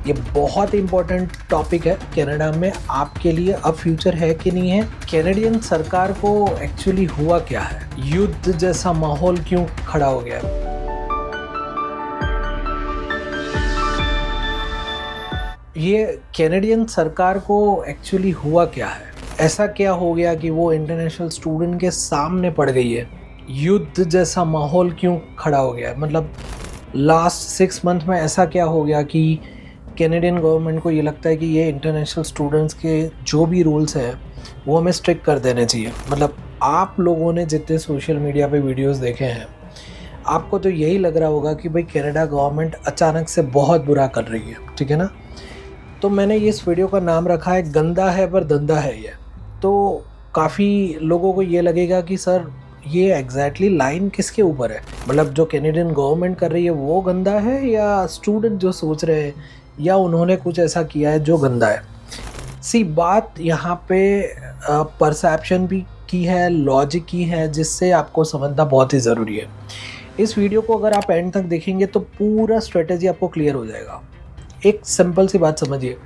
ये बहुत important topic है कनाडा में आपके लिए। अब फ्यूचर है कि नहीं है। कैनेडियन सरकार को एक्चुअली हुआ क्या है, युद्ध जैसा माहौल क्यों खड़ा हो गया है। ये कैनेडियन सरकार को एक्चुअली हुआ क्या है, ऐसा क्या हो गया कि वो इंटरनेशनल स्टूडेंट के सामने पड़ गई है। युद्ध जैसा माहौल क्यों खड़ा हो गया है, मतलब लास्ट 6 मंथ में ऐसा क्या हो गया कि कैनेडियन गवर्नमेंट को ये लगता है कि ये इंटरनेशनल स्टूडेंट्स के जो भी रूल्स हैं वो हमें स्ट्रिक्ट कर देने चाहिए। मतलब आप लोगों ने जितने सोशल मीडिया पे वीडियोस देखे हैं, आपको तो यही लग रहा होगा कि भाई कनाडा गवर्नमेंट अचानक से बहुत बुरा कर रही है, ठीक है ना। तो मैंने इस वीडियो का नाम रखा है गंदा है पर धंधा है ये। तो काफ़ी लोगों को ये लगेगा कि सर ये एग्जैक्टली लाइन किसके ऊपर है, मतलब जो कैनेडियन गवर्नमेंट कर रही है वो गंदा है या स्टूडेंट जो सोच रहे हैं या उन्होंने कुछ ऐसा किया है जो गंदा है। सी बात यहाँ पे परसेप्शन भी की है, लॉजिक की है, जिससे आपको समझना बहुत ही ज़रूरी है। इस वीडियो को अगर आप एंड तक देखेंगे तो पूरा स्ट्रेटेजी आपको क्लियर हो जाएगा। एक सिंपल सी बात समझिए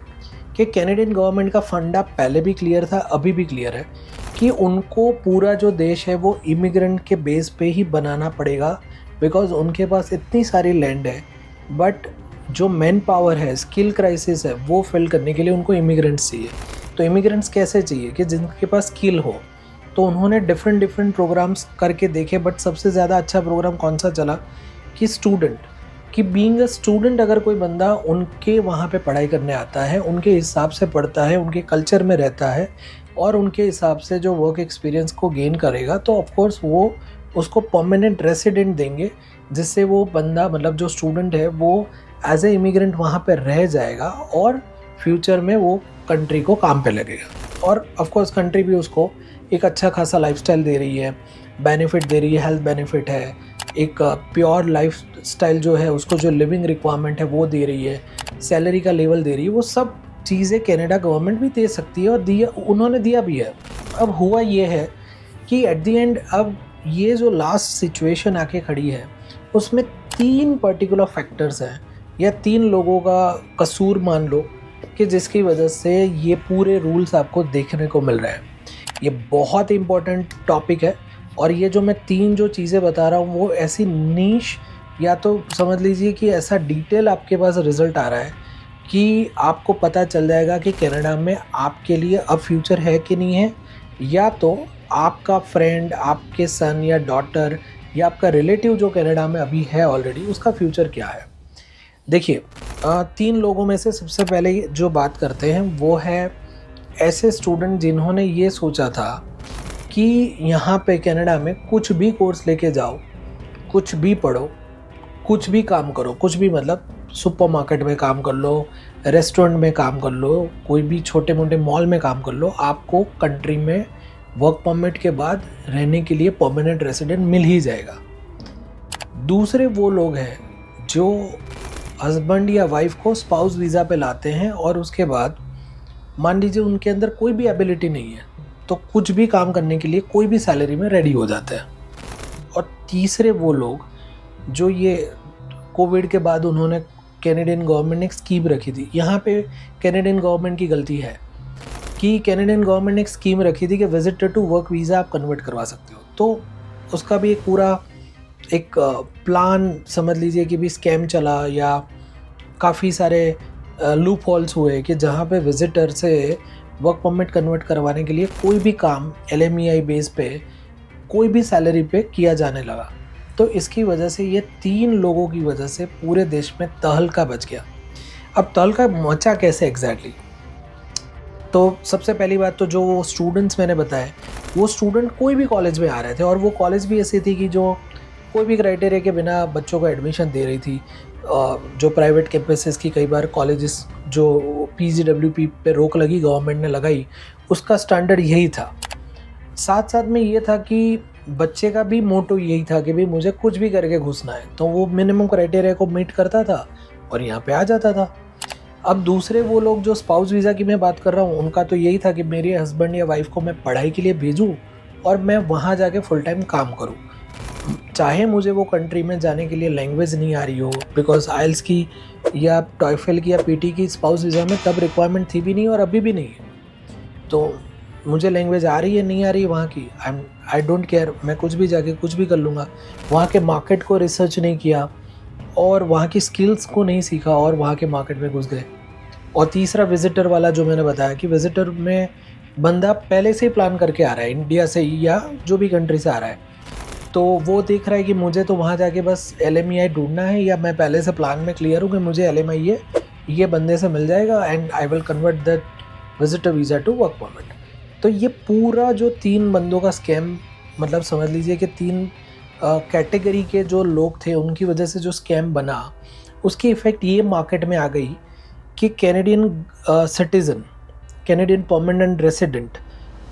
कि कैनेडियन गवर्नमेंट का फंडा पहले भी क्लियर था, अभी भी क्लियर है कि उनको पूरा जो देश है वो इमिग्रेंट के बेस पे ही बनाना पड़ेगा, बिकॉज उनके पास इतनी सारी लैंड है, बट जो मैन पावर है, स्किल क्राइसिस है, वो फिल करने के लिए उनको इमिग्रेंट्स चाहिए। तो इमिग्रेंट्स कैसे चाहिए कि जिनके पास स्किल हो। तो उन्होंने डिफरेंट प्रोग्राम्स करके देखे, बट सबसे ज़्यादा अच्छा प्रोग्राम कौन सा चला कि स्टूडेंट, कि बीइंग अ स्टूडेंट अगर कोई बंदा उनके वहाँ पे पढ़ाई करने आता है, उनके हिसाब से पढ़ता है, उनके कल्चर में रहता है और उनके हिसाब से जो वर्क एक्सपीरियंस को गेन करेगा, तो ऑफकोर्स वो उसको परमानेंट रेसिडेंट देंगे, जिससे वो बंदा, मतलब जो स्टूडेंट है, वो एज ए इमिग्रेंट वहाँ पे रह जाएगा और फ्यूचर में वो कंट्री को काम पे लगेगा। और ऑफकोर्स कंट्री भी उसको एक अच्छा खासा लाइफस्टाइल दे रही है, बेनिफिट दे रही है, हेल्थ बेनिफिट है, एक प्योर लाइफ स्टाइल जो है उसको जो लिविंग रिक्वायरमेंट है वो दे रही है, सैलरी का लेवल दे रही है। वो सब चीज़ें कनाडा गवर्नमेंट भी दे सकती है और दिया, उन्होंने दिया भी है। अब हुआ ये है कि एट द एंड अब ये जो लास्ट सिचुएशन आके खड़ी है उसमें 3 पर्टिकुलर फैक्टर्स हैं या 3 लोगों का कसूर मान लो, कि जिसकी वजह से ये पूरे रूल्स आपको देखने को मिल रहे हैं। ये बहुत इंपॉर्टेंट टॉपिक है और ये जो मैं 3 जो चीज़ें बता रहा हूँ वो ऐसी नीश, या तो समझ लीजिए कि ऐसा डिटेल आपके पास रिज़ल्ट आ रहा है कि आपको पता चल जाएगा कि कनाडा में आपके लिए अब फ्यूचर है कि नहीं है, या तो आपका फ्रेंड, आपके सन या डॉटर या आपका रिलेटिव जो कनाडा में अभी है ऑलरेडी, उसका फ्यूचर क्या है। देखिए 3 लोगों में से सबसे पहले जो बात करते हैं वो है ऐसे स्टूडेंट जिन्होंने ये सोचा था कि यहाँ पे कनाडा में कुछ भी कोर्स लेके जाओ, कुछ भी पढ़ो, कुछ भी काम करो, कुछ भी मतलब सुपरमार्केट में काम कर लो, रेस्टोरेंट में काम कर लो, कोई भी छोटे मोटे मॉल में काम कर लो, आपको कंट्री में वर्क परमिट के बाद रहने के लिए परमानेंट रेसिडेंट मिल ही जाएगा। दूसरे वो लोग हैं जो हस्बैंड या वाइफ को स्पाउस वीज़ा पे लाते हैं और उसके बाद मान लीजिए उनके अंदर कोई भी एबिलिटी नहीं है तो कुछ भी काम करने के लिए कोई भी सैलरी में रेडी हो जाते हैं। और तीसरे वो लोग जो ये कोविड के बाद उन्होंने, कैनेडियन गवर्नमेंट ने एक स्कीम रखी थी, यहाँ पे कैनेडियन गवर्नमेंट की गलती है कि कैनेडियन गवर्नमेंट ने एक स्कीम रखी थी कि विजिटर टू वर्क वीज़ा आप कन्वर्ट करवा सकते हो। तो उसका भी एक पूरा एक प्लान समझ लीजिए कि भी स्कैम चला, या काफ़ी सारे लूप होल्स हुए कि जहाँ पे विजिटर से वर्क परमिट कन्वर्ट करवाने के लिए कोई भी काम LMEI बेस पे कोई भी सैलरी पे किया जाने लगा। तो इसकी वजह से ये 3 लोगों की वजह से पूरे देश में तहलका बच गया। अब तहलका मचा कैसे एग्जैक्टली, तो सबसे पहली बात तो जो स्टूडेंट्स मैंने बताए, वो स्टूडेंट कोई भी कॉलेज में आ रहे थे और वो कॉलेज भी ऐसी थी कि जो कोई भी क्राइटेरिया के बिना बच्चों को एडमिशन दे रही थी। जो प्राइवेट कैंपसेस की कई बार कॉलेजेस जो PGWP पे रोक लगी, गवर्नमेंट ने लगाई, उसका स्टैंडर्ड यही था। साथ साथ में ये था कि बच्चे का भी मोटो यही था कि भाई मुझे कुछ भी करके घुसना है, तो वो मिनिमम क्राइटेरिया को मीट करता था और यहाँ पे आ जाता था। अब दूसरे वो लोग जो स्पाउस वीज़ा की मैं बात कर रहा हूँ, उनका तो यही था कि मेरे हस्बैंड या वाइफ को मैं पढ़ाई के लिए भेजूँ और मैं वहाँ जाके फुल टाइम काम करूँ। चाहे मुझे वो कंट्री में जाने के लिए लैंग्वेज नहीं आ रही हो, बिकॉज आइल्स की या टॉयफेल की या पीटी की स्पाउस वीज़ा में तब रिक्वायरमेंट थी भी नहीं और अभी भी नहीं है। तो मुझे लैंग्वेज आ रही है नहीं आ रही है वहाँ की, आई डोंट केयर, मैं कुछ भी जाके कुछ भी कर लूँगा। वहाँ के मार्केट को रिसर्च नहीं किया और वहाँ की स्किल्स को नहीं सीखा और वहाँ के मार्केट में घुस गए। और तीसरा विजिटर वाला जो मैंने बताया कि विजिटर में बंदा पहले से ही प्लान करके आ रहा है, इंडिया से ही या जो भी कंट्री से आ रहा है, तो वो देख रहा है कि मुझे तो वहाँ जाके बस LMEI ढूंढना है, या मैं पहले से प्लान में क्लियर हूँ कि मुझे LMI ये बंदे से मिल जाएगा and I will convert that visitor visa to work permit. तो ये पूरा जो 3 बंदों का स्कैम, मतलब समझ लीजिए कि 3 कैटेगरी के जो लोग थे उनकी वजह से जो स्कैम बना, उसकी इफ़ेक्ट ये मार्केट में आ गई कि Canadian citizen, Canadian permanent resident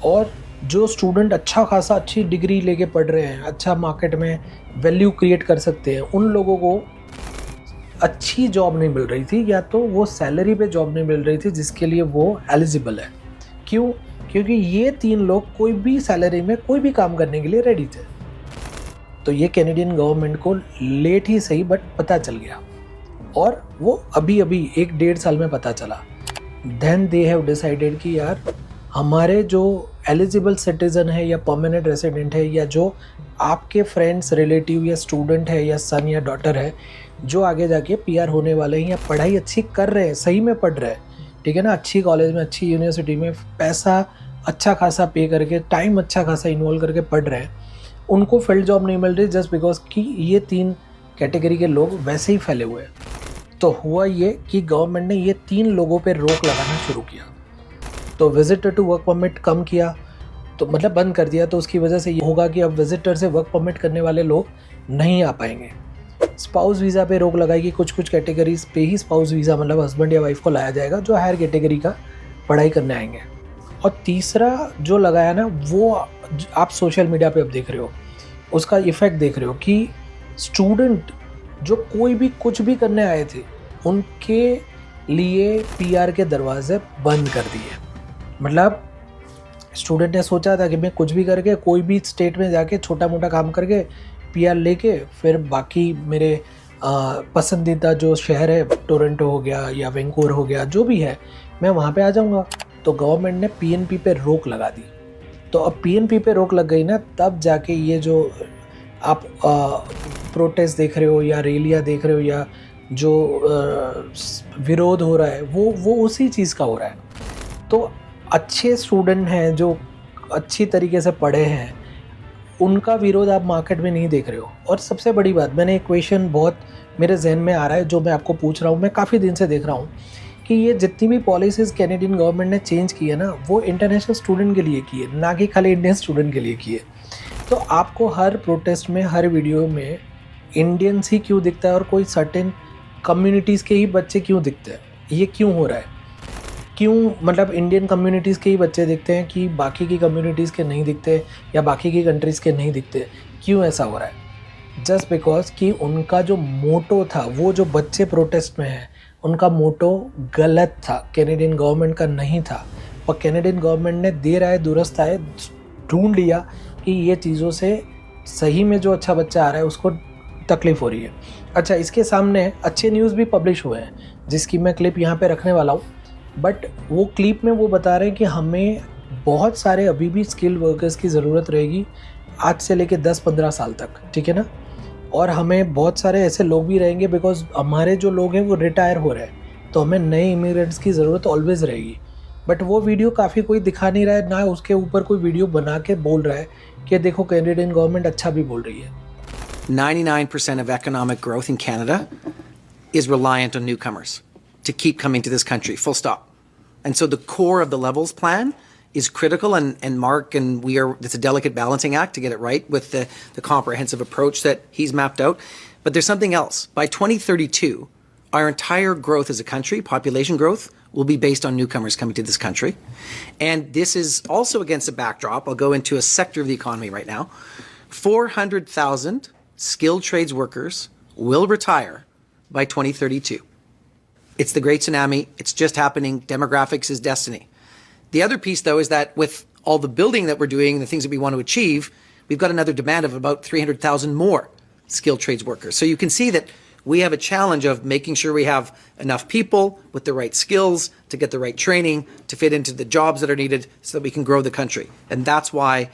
और जो स्टूडेंट अच्छा खासा अच्छी डिग्री लेके पढ़ रहे हैं, अच्छा मार्केट में वैल्यू क्रिएट कर सकते हैं, उन लोगों को अच्छी जॉब नहीं मिल रही थी, या तो वो सैलरी पे जॉब नहीं मिल रही थी जिसके लिए वो एलिजिबल है। क्यों? क्योंकि ये 3 लोग कोई भी सैलरी में कोई भी काम करने के लिए रेडी थे। तो ये कैनेडियन गवर्नमेंट को लेट ही सही बट पता चल गया, और वो अभी 1-1.5 साल में पता चला। देन दे हैव डिसाइडेड कि यार हमारे जो एलिजिबल सिटीज़न है या परमानेंट रेसिडेंट है, या जो आपके फ्रेंड्स, रिलेटिव या स्टूडेंट है या सन या डॉटर है जो आगे जाके PR होने वाले हैं या पढ़ाई अच्छी कर रहे हैं, सही में पढ़ रहे हैं, ठीक है ना, अच्छी कॉलेज में, अच्छी यूनिवर्सिटी में पैसा अच्छा खासा पे करके, टाइम अच्छा खासा इन्वॉल्व करके पढ़ रहे हैं, उनको फील्ड जॉब नहीं मिल रही जस्ट बिकॉज कि ये 3 कैटेगरी के लोग वैसे ही फैले हुए हैं। तो हुआ ये कि गवर्नमेंट ने ये 3 लोगों पे रोक लगाना शुरू किया। तो विजिटर टू वर्क परमिट कम किया, तो मतलब बंद कर दिया। तो उसकी वजह से ये होगा कि अब विजिटर से वर्क परमिट करने वाले लोग नहीं आ पाएंगे। स्पाउस वीज़ा पे रोक लगाई कि कुछ कैटेगरीज पे ही स्पाउस वीज़ा, मतलब हस्बैंड या वाइफ को लाया जाएगा जो हायर कैटेगरी का पढ़ाई करने आएंगे। और तीसरा जो लगाया ना, वो आप सोशल मीडिया पे अब देख रहे हो, उसका इफ़ेक्ट देख रहे हो कि स्टूडेंट जो कोई भी कुछ भी करने आए थे उनके लिए PR के दरवाजे बंद कर दिए। मतलब स्टूडेंट ने सोचा था कि मैं कुछ भी करके कोई भी स्टेट में जाके छोटा मोटा काम करके PR लेके फिर बाकी मेरे पसंदीदा जो शहर है, टोरंटो हो गया या वैंकूवर हो गया, जो भी है, मैं वहाँ पे आ जाऊँगा। तो गवर्नमेंट ने PNP पे रोक लगा दी। तो अब PNP पे रोक लग गई ना, तब जाके ये जो आप प्रोटेस्ट देख रहे हो या रैलियाँ देख रहे हो या जो विरोध हो रहा है, वो उसी चीज़ का हो रहा है। तो अच्छे स्टूडेंट हैं जो अच्छी तरीके से पढ़े हैं, उनका विरोध आप मार्केट में नहीं देख रहे हो। और सबसे बड़ी बात, मैंने एक क्वेश्चन बहुत मेरे जहन में आ रहा है जो मैं आपको पूछ रहा हूँ, मैं काफ़ी दिन से देख रहा हूँ कि ये जितनी भी पॉलिसीज़ कैनेडियन गवर्नमेंट ने चेंज की है ना, वो इंटरनेशनल स्टूडेंट के लिए की है, ना कि खाली इंडियन स्टूडेंट के लिए की है। तो आपको हर प्रोटेस्ट में, हर वीडियो में इंडियंस ही क्यों दिखता है और कोई सर्टेन कम्युनिटीज़ के ही बच्चे क्यों दिखते हैं? ये क्यों हो रहा है? क्यों, मतलब इंडियन कम्युनिटीज़ के ही बच्चे दिखते हैं कि बाकी की कम्युनिटीज़ के नहीं दिखते, या बाकी की कंट्रीज़ के नहीं दिखते? क्यों ऐसा हो रहा है? जस्ट बिकॉज कि उनका जो मोटो था, वो जो बच्चे प्रोटेस्ट में हैं, उनका मोटो गलत था, कैनेडियन गवर्नमेंट का नहीं था। और कैनेडियन गवर्नमेंट ने देर आए दुरुस्त आए ढूंढ लिया कि ये चीज़ों से सही में जो अच्छा बच्चा आ रहा है उसको तकलीफ़ हो रही है। अच्छा, इसके सामने अच्छे न्यूज़ भी पब्लिश हुए हैं जिसकी मैं क्लिप यहाँ पे रखने वाला हूँ। बट वो क्लिप में वो बता रहे हैं कि हमें बहुत सारे अभी भी स्किल वर्कर्स की ज़रूरत रहेगी आज से लेके 10-15 साल तक, ठीक है ना। और हमें बहुत सारे ऐसे लोग भी रहेंगे बिकॉज हमारे जो लोग हैं वो रिटायर हो रहे हैं, तो हमें नए इमिग्रेंट्स की ज़रूरत ऑलवेज़ रहेगी। बट वो वीडियो काफ़ी कोई दिखा नहीं रहा है, ना उसके ऊपर कोई वीडियो बना के बोल रहा है कि देखो कैनेडियन गवर्नमेंट अच्छा भी बोल रही है। 99% of economic growth in Canada is reliant on newcomers to keep coming to this country, full stop. And so the core of the Levels plan is critical, and Mark and it's a delicate balancing act to get it right with the comprehensive approach that he's mapped out. But there's something else. By 2032, our entire growth as a country, population growth, will be based on newcomers coming to this country. And this is also against a backdrop. I'll go into a sector of the economy right now. 400,000 skilled trades workers will retire by 2032. It's the great tsunami. It's just happening. Demographics is destiny. The other piece, though, is that with all the building that we're doing, the things that we want to achieve, we've got another demand of about 300,000 more skilled trades workers. So you can see that we have a challenge of making sure we have enough people with the right skills to get the right training to fit into the jobs that are needed so that we can grow the country. And that's why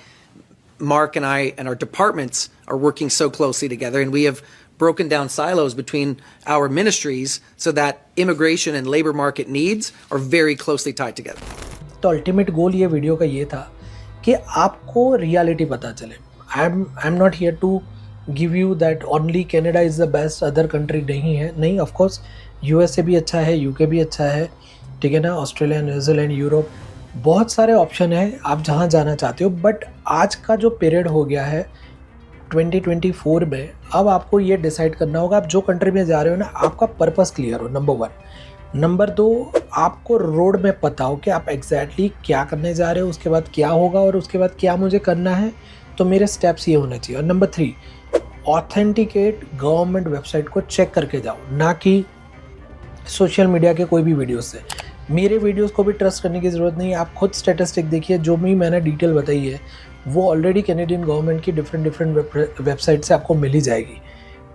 Mark and I and our departments are working so closely together, and we have broken down silos between our ministries so that immigration and labor market needs are very closely tied together. तो ultimate goal ये video का ये था कि आपको reality पता चले. I am not here to give you that only Canada is the best, other country नहीं है. नहीं, ऑफ कोर्स यूएसए भी अच्छा है, यूके भी अच्छा है, ठीक है ना, ऑस्ट्रेलिया, न्यूजीलैंड, यूरोप, बहुत सारे ऑप्शन है आप जहाँ जाना चाहते हो. बट आज का जो पीरियड हो गया है 2024 में, अब आपको ये डिसाइड करना होगा आप जो कंट्री में जा रहे हो ना, आपका पर्पस क्लियर हो, नंबर 1. नंबर 2, आपको रोड में पता हो कि आप एग्जैक्टली क्या करने जा रहे हो, उसके बाद क्या होगा और उसके बाद क्या मुझे करना है, तो मेरे स्टेप्स ये होने चाहिए. और नंबर 3, ऑथेंटिकेट गवर्नमेंट वेबसाइट को चेक करके जाओ, ना कि सोशल मीडिया के कोई भी वीडियोस से. मेरे वीडियोस को भी ट्रस्ट करने की ज़रूरत नहीं है. आप खुद स्टैटिस्टिक देखिए, जो भी मैंने डिटेल बताई है वो ऑलरेडी कैनेडियन गवर्नमेंट की डिफरेंट वेबसाइट से आपको मिल ही जाएगी.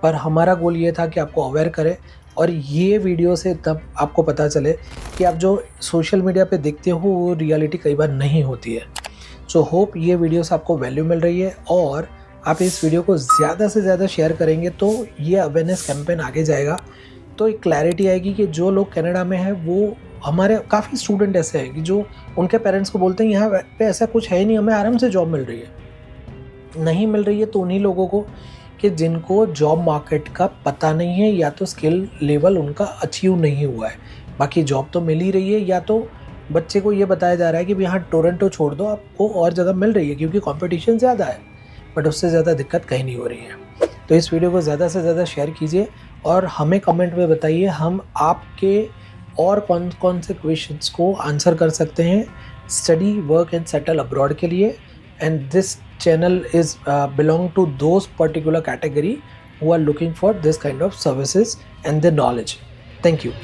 पर हमारा गोल ये था कि आपको अवेयर करें, और ये वीडियो से तब आपको पता चले कि आप जो सोशल मीडिया पे देखते हो वो रियलिटी कई बार नहीं होती है. सो होप ये वीडियो से आपको वैल्यू मिल रही है, और आप इस वीडियो को ज़्यादा से ज़्यादा शेयर करेंगे तो ये अवेयरनेस कैंपेन आगे जाएगा. तो एक क्लैरिटी आएगी कि जो लोग कनाडा में हैं, वो हमारे काफ़ी स्टूडेंट ऐसे हैं कि जो उनके पेरेंट्स को बोलते हैं यहाँ पे ऐसा कुछ है ही नहीं, हमें आराम से जॉब मिल रही है. नहीं मिल रही है तो उन्हीं लोगों को कि जिनको जॉब मार्केट का पता नहीं है, या तो स्किल लेवल उनका अचीव नहीं हुआ है. बाकी जॉब तो मिल ही रही है, या तो बच्चे को ये बताया जा रहा है कि यहाँ टोरंटो छोड़ दो, आपको और जगह मिल रही है क्योंकि कंपटीशन ज़्यादा है, बट उससे ज़्यादा दिक्कत कहीं नहीं हो रही है. तो इस वीडियो को ज़्यादा से ज़्यादा शेयर कीजिए और हमें कमेंट में बताइए हम आपके और कौन कौन से क्वेश्चंस को आंसर कर सकते हैं study, work and settle abroad के लिए. And this channel is belong to those particular category who are looking for this kind of services and the knowledge. Thank you.